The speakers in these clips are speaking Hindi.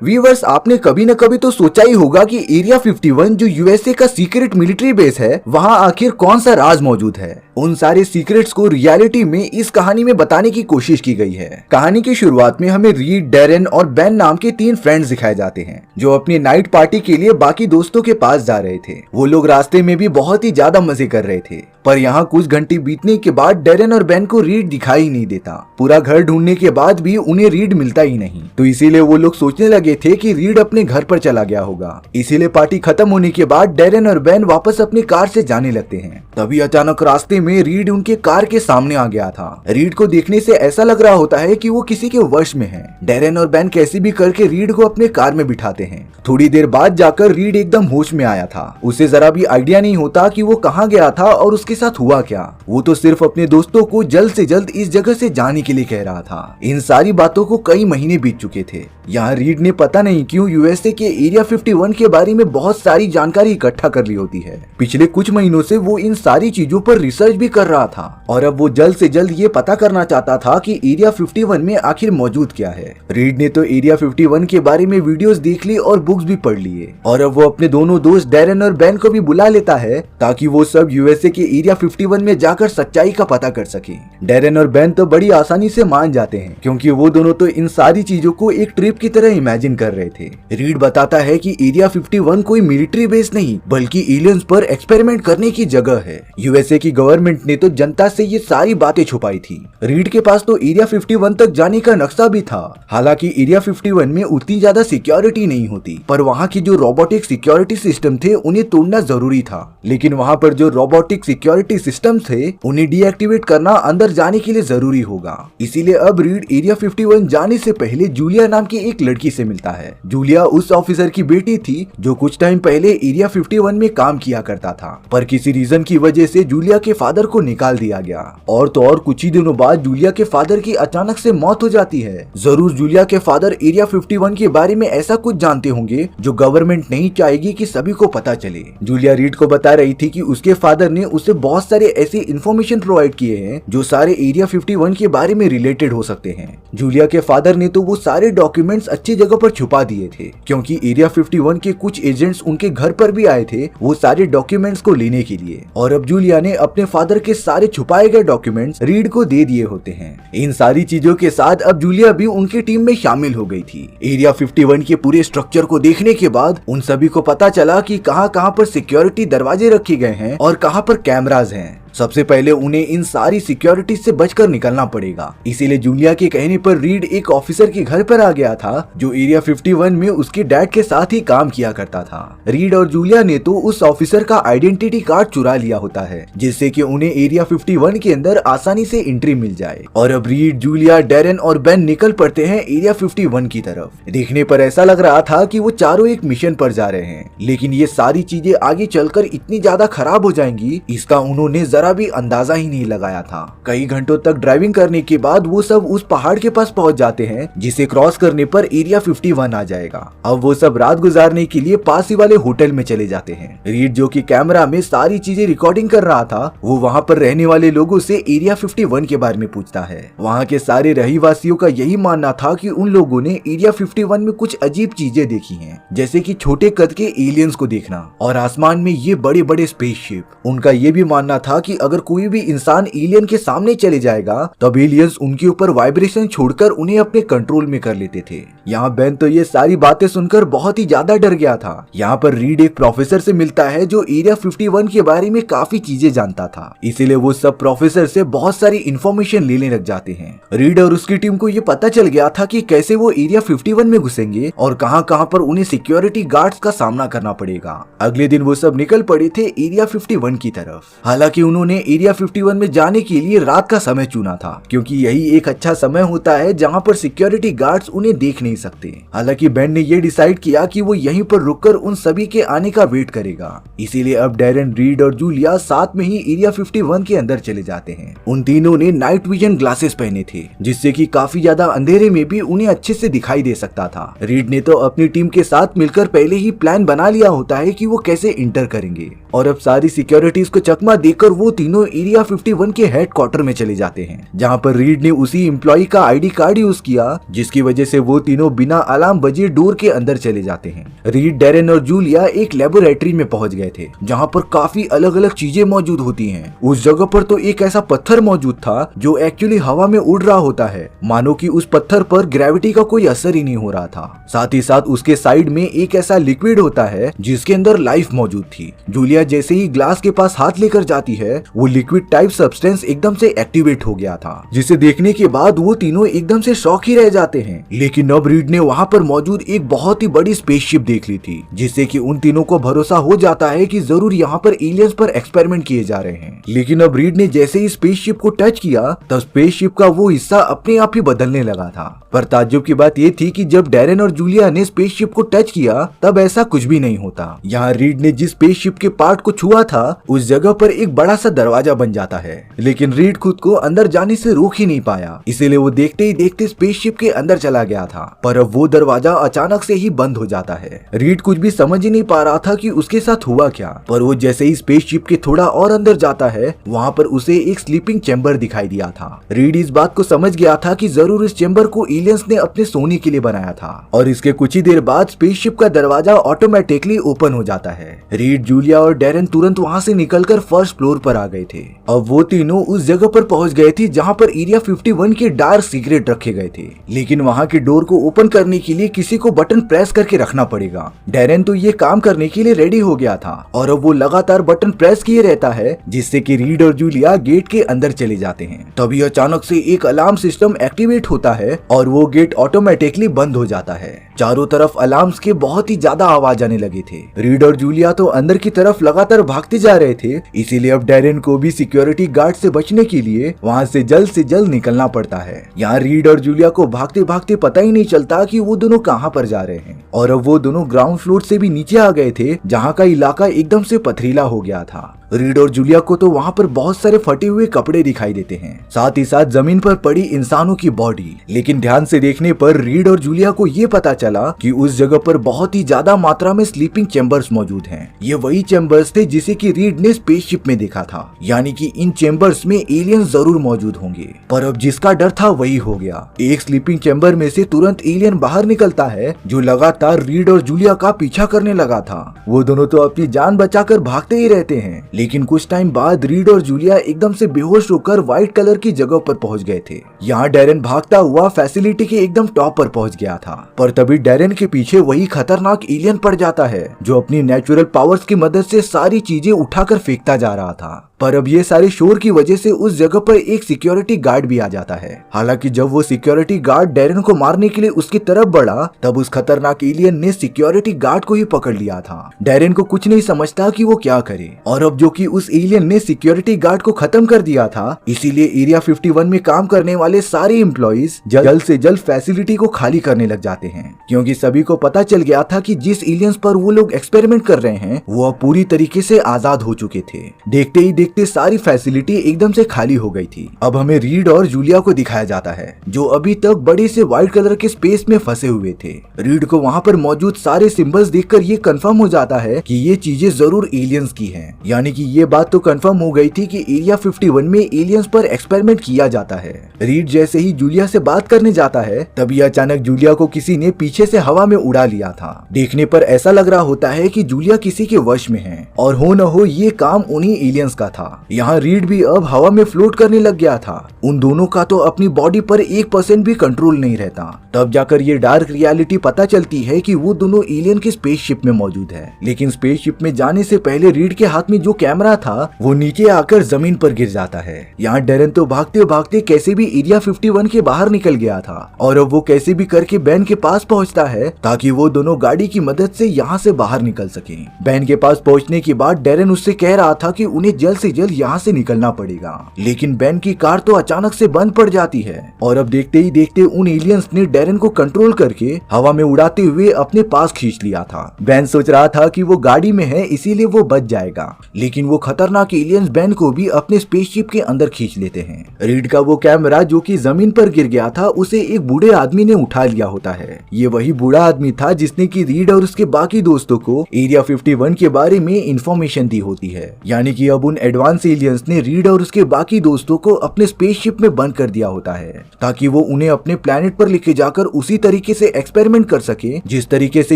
व्यूअर्स, आपने कभी न कभी तो सोचा ही होगा कि एरिया 51 जो यूएसए का सीक्रेट मिलिट्री बेस है, वहां आखिर कौन सा राज मौजूद है। उन सारे सीक्रेट्स को रियलिटी में इस कहानी में बताने की कोशिश की गई है। कहानी की शुरुआत में हमें रीड, डैरेन और बेन नाम के 3 फ्रेंड्स दिखाए जाते हैं जो अपनी नाइट पार्टी के लिए बाकी दोस्तों के पास जा रहे थे। वो लोग रास्ते में भी बहुत ही ज्यादा मजे कर रहे थे, पर यहाँ कुछ घंटे बीतने के बाद डैरेन और बेन को रीड दिखाई नहीं देता। पूरा घर ढूंढने के बाद भी उन्हें रीड मिलता ही नहीं, तो इसीलिए वो लोग सोचने लगे थे कि रीड अपने घर पर चला गया होगा। इसीलिए पार्टी खत्म होने के बाद डैरेन और बेन वापस अपनी कार से जाने लगते हैं। तभी अचानक रास्ते में रीड उनके कार के सामने आ गया था। रीड को देखने से ऐसा लग रहा होता है कि वो किसी के वश में है। डैरेन और बेन कैसे भी करके रीड को अपने कार में बिठाते हैं। थोड़ी देर बाद जाकर रीड एकदम होश में आया था। उसे जरा भी आइडिया नहीं होता कि वो कहाँ गया था और उसके साथ हुआ क्या। वो तो सिर्फ अपने दोस्तों को जल्द से जल्द इस जगह से जाने के लिए कह रहा था। इन सारी बातों को कई महीने बीत चुके थे। यहाँ रीड ने पता नहीं क्यों यूएसए के एरिया 51 के बारे में बहुत सारी जानकारी इकट्ठा कर ली होती है। पिछले कुछ महीनों से वो इन सारी चीजों पर रिसर्च भी कर रहा था और अब वो जल्द से जल्द ये पता करना चाहता था कि एरिया 51 में आखिर मौजूद क्या है। रीड ने तो एरिया 51 के बारे में वीडियोस देख ली और बुक्स भी पढ़ लिए और अब वो अपने दोनों दोस्त डैरेन और बेन को भी बुला लेता है ताकि वो सब यूएसए के एरिया 51 में जाकर सच्चाई का पता कर सके। डैरेन और बेन तो बड़ी आसानी से मान जाते हैं क्योंकि वो दोनों तो इन सारी चीजों को एक ट्रिप की तरह इमेजिन कर रहे थे। रीड बताता है कि एरिया 51 कोई मिलिट्री बेस नहीं बल्कि एलियंस पर एक्सपेरिमेंट करने की जगह है। यूएसए की गवर्नमेंट ने तो जनता से ये सारी बातें छुपाई थी। रीड के पास तो एरिया 51 तक जाने का नक्शा भी था। हालांकि एरिया 51 में उतनी ज्यादा सिक्योरिटी नहीं होती, पर वहाँ की जो रोबोटिक सिक्योरिटी सिस्टम थे उन्हें तोड़ना जरूरी था। लेकिन वहाँ पर जो रोबोटिक सिक्योरिटी सिस्टम थे उन्हें डीएक्टिवेट करना अंदर जाने के लिए जरूरी होगा। इसीलिए अब रीड एरिया 51 जाने से पहले जूलिया नाम की एक लड़की से मिलता है। जूलिया उस ऑफिसर की बेटी थी जो कुछ टाइम पहले एरिया 51 में काम किया करता था, पर किसी रीजन की वजह से जूलिया के फादर को निकाल दिया गया। और तो और कुछ ही दिनों बाद जूलिया के फादर की अचानक से मौत हो जाती है। जरूर जूलिया के फादर एरिया 51 के बारे में ऐसा कुछ जानते होंगे जो गवर्नमेंट नहीं चाहेगी कि सभी को पता चले। जूलिया रीड को बता रही थी कि उसके फादर ने उसे बहुत सारे ऐसे इंफॉर्मेशन प्रोवाइड किए हैं जो सारे एरिया 51 के बारे में रिलेटेड हो सकते हैं। जूलिया के फादर ने तो वो सारे डॉक्यूमेंट्स अच्छी जगह पर छुपा दिए थे क्योंकि एरिया 51 के कुछ एजेंट्स उनके घर पर भी आए थे वो सारे डॉक्यूमेंट्स को लेने के लिए। और अब जूलिया ने अपने फादर के सारे छुपाए गए डॉक्यूमेंट्स रीड को दे दिए होते हैं। इन सारी चीजों के साथ अब जूलिया भी उनकी टीम में शामिल हो गई थी। एरिया 51 के पूरे स्ट्रक्चर को देखने के बाद उन सभी को पता चला कि कहां पर सिक्योरिटी दरवाजे रखे गए हैं और कहां पर कैमरास हैं। सबसे पहले उन्हें इन सारी सिक्योरिटी से बचकर निकलना पड़ेगा। इसीलिए जूलिया के कहने पर रीड एक ऑफिसर के घर पर आ गया था जो एरिया 51 में उसके डैड के साथ ही काम किया करता था। रीड और जूलिया ने तो उस ऑफिसर का आइडेंटिटी कार्ड चुरा लिया होता है जिससे कि उन्हें एरिया 51 के अंदर आसानी से एंट्री मिल जाए। और अब रीड, जूलिया, डैरेन और बेन निकल पड़ते हैं एरिया 51 की तरफ। देखने पर ऐसा लग रहा था कि वो चारों एक मिशन पर जा रहे हैं, लेकिन ये सारी चीजें आगे चलकर इतनी ज्यादा खराब हो जाएंगी इसका उन्होंने जरा भी अंदाजा ही नहीं लगाया था। कई घंटों तक ड्राइविंग करने के बाद वो सब उस पहाड़ के पास पहुंच जाते हैं जिसे क्रॉस करने पर एरिया 51 आ जाएगा। अब वो सब रात गुजारने के लिए पास ही वाले होटल में चले जाते हैं। रीड जो कि कैमरा में सारी चीजें रिकॉर्डिंग कर रहा था वो वहाँ पर रहने वाले लोगों से एरिया 51 के बारे में पूछता है। वहाँ के सारे रहीवासियों का यही मानना था कि उन लोगों ने एरिया 51 में कुछ अजीब चीजें देखी हैं, जैसे कि छोटे कद के एलियंस को देखना और आसमान में ये बड़े बड़े स्पेसशिप। उनका ये भी मानना था कि अगर कोई भी इंसान एलियन के सामने चले जाएगा तब एलियंस उनके ऊपर वाइब्रेशन छोड़कर उन्हें अपने कंट्रोल में कर लेते थे। यहाँ बेन तो ये सारी बातें सुनकर बहुत ही ज्यादा डर गया था। यहाँ पर रीड एक प्रोफेसर से मिलता है जो एरिया 51 के बारे में काफी चीजें जानता था, इसीलिए वो सब प्रोफेसर से बहुत सारी इंफॉर्मेशन लेने लग जाते हैं। रीड और उसकी टीम को ये पता चल गया था कि कैसे वो एरिया 51 में घुसेंगे और कहां पर उन्हें सिक्योरिटी गार्ड्स का सामना करना पड़ेगा। अगले दिन वो सब निकल पड़े थे एरिया 51 की तरफ। हालांकि उन्होंने एरिया 51 में जाने के लिए रात का समय चुना था क्योंकि यही एक अच्छा समय होता है जहां पर सिक्योरिटी गार्ड्स उन्हें देख नहीं सकते। हालांकि बेन ने ये डिसाइड किया कि वो यहीं पर रुककर उन सभी के आने का वेट करेगा। इसीलिए अब डैरेन, रीड और जूलिया साथ में ही एरिया 51 के अंदर चले जाते हैं। उन तीनों ने नाइट विजन ग्लासेस पहने थे जिससे कि काफी ज्यादा अंधेरे में भी उन्हें अच्छे से दिखाई दे सकता था। रीड ने तो अपनी टीम के साथ मिलकर पहले ही प्लान बना लिया होता है कि वो कैसे इंटर करेंगे और अब सारी सिक्योरिटीज को चकमा देकर वो तीनों एरिया 51 के हेडक्वार्टर में चले जाते हैं, जहां पर रीड ने उसी एम्प्लॉय का आईडी कार्ड यूज किया जिसकी वजह से वो तीनों बिना अलार्म बजे डोर के अंदर चले जाते हैं। रीड, डैरेन और जूलिया एक लेबोरेटरी में पहुंच गए थे जहां पर काफी अलग अलग चीजें मौजूद होती हैं। उस जगह पर तो एक ऐसा पत्थर मौजूद था जो एक्चुअली हवा में उड़ रहा होता है, मानो कि उस पत्थर पर ग्रेविटी का कोई असर ही नहीं हो रहा था। साथ ही साथ उसके साइड में एक ऐसा लिक्विड होता है जिसके अंदर लाइफ मौजूद थी। जूलिया जैसे ही ग्लास के पास हाथ लेकर जाती है, वो लिक्विड टाइप सब्सटेंस एकदम से एक्टिवेट हो गया था, जिसे देखने के बाद वो तीनों एकदम से शॉक ही रह जाते हैं। लेकिन अब रीड ने वहाँ पर मौजूद एक बहुत ही बड़ी स्पेसशिप देख ली थी, जिससे कि उन तीनों को भरोसा हो जाता है कि जरूर यहाँ पर एलियंस पर एक्सपेरिमेंट किए जा रहे हैं। लेकिन अब रीड ने जैसे ही स्पेसशिप को टच किया तब स्पेसशिप का वो हिस्सा अपने आप ही बदलने लगा था। पर ताज्जुब की बात ये थी कि जब डैरेन और जूलिया ने स्पेसशिप को टच किया तब ऐसा कुछ भी नहीं होता। यहाँ रीड ने जिस स्पेसशिप के पार्ट को छुआ था उस जगह पर एक बड़ा सा दरवाजा बन जाता है, लेकिन रीड खुद को अंदर जाने से रोक ही नहीं पाया, इसीलिए वो देखते ही देखते स्पेसशिप के अंदर चला गया था। पर अब वो दरवाजा अचानक से ही बंद हो जाता है। रीड कुछ भी समझ ही नहीं पा रहा था कि उसके साथ हुआ क्या, पर वो जैसे ही स्पेसशिप के थोड़ा और अंदर जाता है वहाँ पर उसे एक स्लीपिंग चैम्बर दिखाई दिया था। रीड इस बात को समझ गया था कि जरूर इस चैम्बर को एलियंस ने अपने सोने के लिए बनाया था, और इसके कुछ ही देर बाद स्पेसशिप का दरवाजा ऑटोमेटिकली ओपन हो जाता है। रीड, जूलिया और डैरेन तुरंत वहाँ से निकलकर फर्स्ट फ्लोर पर आ गए थे। अब वो तीनों उस जगह पर पहुंच गए थे जहाँ पर एरिया 51 के डार्क सीक्रेट रखे गए थे, लेकिन वहाँ के डोर को ओपन करने के लिए किसी को बटन प्रेस करके रखना पड़ेगा। डैरेन तो ये काम करने के लिए रेडी हो गया था और अब वो लगातार बटन प्रेस किए रहता है, जिससे कि रीड और जूलिया गेट के अंदर चले जाते हैं। तभी अचानक से एक अलार्म सिस्टम एक्टिवेट होता है और वो गेट ऑटोमेटिकली बंद हो जाता है। चारों तरफ अलार्म्स के बहुत ही ज्यादा आवाज आने लगे थे। रीड और जूलिया तो अंदर की तरफ लगातार भागते जा रहे थे, इसीलिए अब डैरेन को भी सिक्योरिटी गार्ड से बचने के लिए वहाँ से जल्द निकलना पड़ता है। यहाँ रीड और जूलिया को भागते भागते पता ही नहीं चलता कि वो दोनों कहाँ पर जा रहे हैं, और अब वो दोनों ग्राउंड फ्लोर से भी नीचे आ गए थे जहाँ का इलाका एकदम से पथरीला हो गया था। रीड और जूलिया को तो वहाँ पर बहुत सारे फटे हुए कपड़े दिखाई देते हैं, साथ ही साथ जमीन पर पड़ी इंसानों की बॉडी। लेकिन ध्यान से देखने पर रीड और जूलिया को ये पता चला कि उस जगह पर बहुत ही ज्यादा मात्रा में स्लीपिंग चैम्बर्स मौजूद हैं। ये वही चैम्बर्स थे जिसे कि रीड ने स्पेसशिप में देखा था, यानी कि इन चैम्बर्स में एलियंस जरूर मौजूद होंगे। पर अब जिसका डर था वही हो गया। एक स्लीपिंग चैम्बर में से तुरंत एलियन बाहर निकलता है जो लगातार रीड और जूलिया का पीछा करने लगा था। वो दोनों तो अपनी जान बचाकर भागते ही रहते हैं, लेकिन कुछ टाइम बाद रीड और जूलिया एकदम से बेहोश होकर व्हाइट कलर की जगह पर पहुंच गए थे। यहाँ डैरेन भागता हुआ फैसिलिटी के एकदम टॉप पर पहुंच गया था, पर तभी डैरेन के पीछे वही खतरनाक एलियन पड़ जाता है जो अपनी नेचुरल पावर्स की मदद से सारी चीजें उठाकर फेंकता जा रहा था। पर अब ये सारे शोर की वजह से उस जगह पर एक सिक्योरिटी गार्ड भी आ जाता है। हालांकि जब वो सिक्योरिटी गार्ड डैरेन को मारने के लिए उसकी तरफ बढ़ा तब उस खतरनाक एलियन ने सिक्योरिटी गार्ड को ही पकड़ लिया था। डैरेन को कुछ नहीं समझता कि वो क्या करे, और अब जो कि उस एलियन ने सिक्योरिटी गार्ड को खत्म कर दिया था, इसीलिए एरिया 51 में काम करने वाले सारे एम्प्लॉइज जल्द से जल्द फैसिलिटी को खाली करने लग जाते हैं, क्योंकि सभी को पता चल गया था कि जिस एलियंस पर वो लोग एक्सपेरिमेंट कर रहे हैं वो अब पूरी तरीके से आजाद हो चुके थे। देखते ही देखते सारी फैसिलिटी एकदम से खाली हो गई थी। अब हमें रीड और जूलिया को दिखाया जाता है जो अभी तक बड़े से व्हाइट कलर के स्पेस में फंसे हुए थे। रीड को वहाँ पर मौजूद सारे सिंबल्स देखकर ये कंफर्म हो जाता है कि ये चीजें जरूर एलियंस की हैं। यानी कि ये बात तो कंफर्म हो गई थी कि एरिया 51 में एलियंस पर एक्सपेरिमेंट किया जाता है। रीड जैसे ही जूलिया से बात करने जाता है तभी अचानक जूलिया को किसी ने पीछे से हवा में उड़ा लिया था। देखने पर ऐसा लग रहा होता है कि जूलिया किसी के वश में है, और हो न हो ये काम उन्हीं एलियंस का था। यहाँ रीड भी अब हवा में फ्लोट करने लग गया था। उन दोनों का तो अपनी बॉडी पर 1% भी कंट्रोल नहीं रहता। तब जाकर ये डार्क रियलिटी पता चलती है कि वो दोनों एलियन के स्पेसशिप में मौजूद है। लेकिन स्पेसशिप में जाने से पहले रीड के हाथ में जो कैमरा था वो नीचे आकर जमीन पर गिर जाता है। यहाँ डैरेन तो भागते भागते कैसे भी एरिया 51 के बाहर निकल गया था, और अब वो कैसे भी करके बैन के पास पहुँचता है ताकि वो दोनों गाड़ी की मदद से यहाँ से बाहर निकल सके। बैन के पास पहुँचने के बाद डैरेन उससे कह रहा था कि उन्हें जल्द से जल्द यहाँ से निकलना पड़ेगा, लेकिन बैन की कार तो अचानक से बंद पड़ जाती है, और अब देखते ही देखते उन एलियंस ने डैरेन को कंट्रोल करके हवा में उड़ाते हुए अपने पास खींच लिया था। बैन सोच रहा था कि वो गाड़ी में है इसीलिए वो बच जाएगा, लेकिन वो खतरनाक एलियंस बैन को भी अपने स्पेसशिप के अंदर खींच लेते हैं। रीड का वो कैमरा जो कि जमीन पर गिर गया था उसे एक बूढ़े आदमी ने उठा लिया होता है। ये वही बूढ़ा आदमी था जिसने कि रीड और उसके बाकी दोस्तों को एरिया 51 के बारे में इंफॉर्मेशन दी होती है। यानी कि अब उन एडवांस एलियंस ने रीड और उसके बाकी दोस्तों को अपने स्पेसशिप में बंद कर दिया होता है ताकि वो उन्हें अपने प्लेनेट पर लेके जाकर उसी तरीके से एक्सपेरिमेंट कर सके जिस तरीके से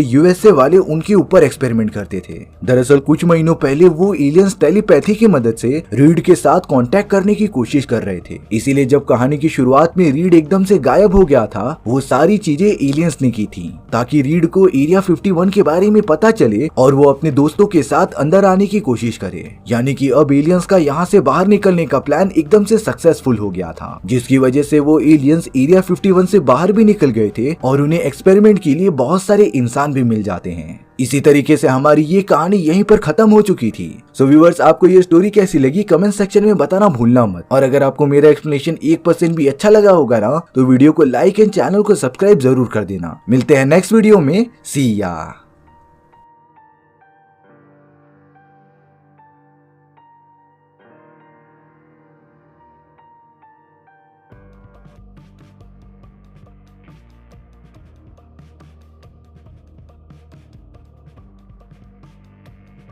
यूएसए वाले उनके ऊपर एक्सपेरिमेंट करते थे। दरअसल कुछ महीनों पहले वो एलियंस टेलीपैथी की मदद से रीड के साथ कांटेक्ट करने की कोशिश कर रहे थे। इसीलिए जब कहानी की शुरुआत में रीड एकदम से गायब हो गया था, वो सारी चीजें एलियंस ने की थी ताकि रीड को एरिया 51 के बारे में पता चले और वो अपने दोस्तों के साथ अंदर आने की कोशिश करे। यानी कि अब एलियंस का यहाँ से बाहर निकलने का प्लान एकदम से सक्सेसफुल हो गया था, जिसकी वजह से वो एलियंस एरिया 51 से बाहर भी निकल गए थे और उन्हें एक्सपेरिमेंट के लिए बहुत सारे इंसान भी मिल जाते हैं। इसी तरीके से हमारी ये कहानी यहीं पर खत्म हो चुकी थी। सो व्यूअर्स, आपको ये स्टोरी कैसी लगी कमेंट सेक्शन में बताना भूलना मत। और अगर आपको मेरा एक्सप्लेनेशन 1% भी अच्छा लगा होगा ना, तो वीडियो को लाइक एंड चैनल को सब्सक्राइब जरूर कर देना। मिलते हैं नेक्स्ट वीडियो में। सी या।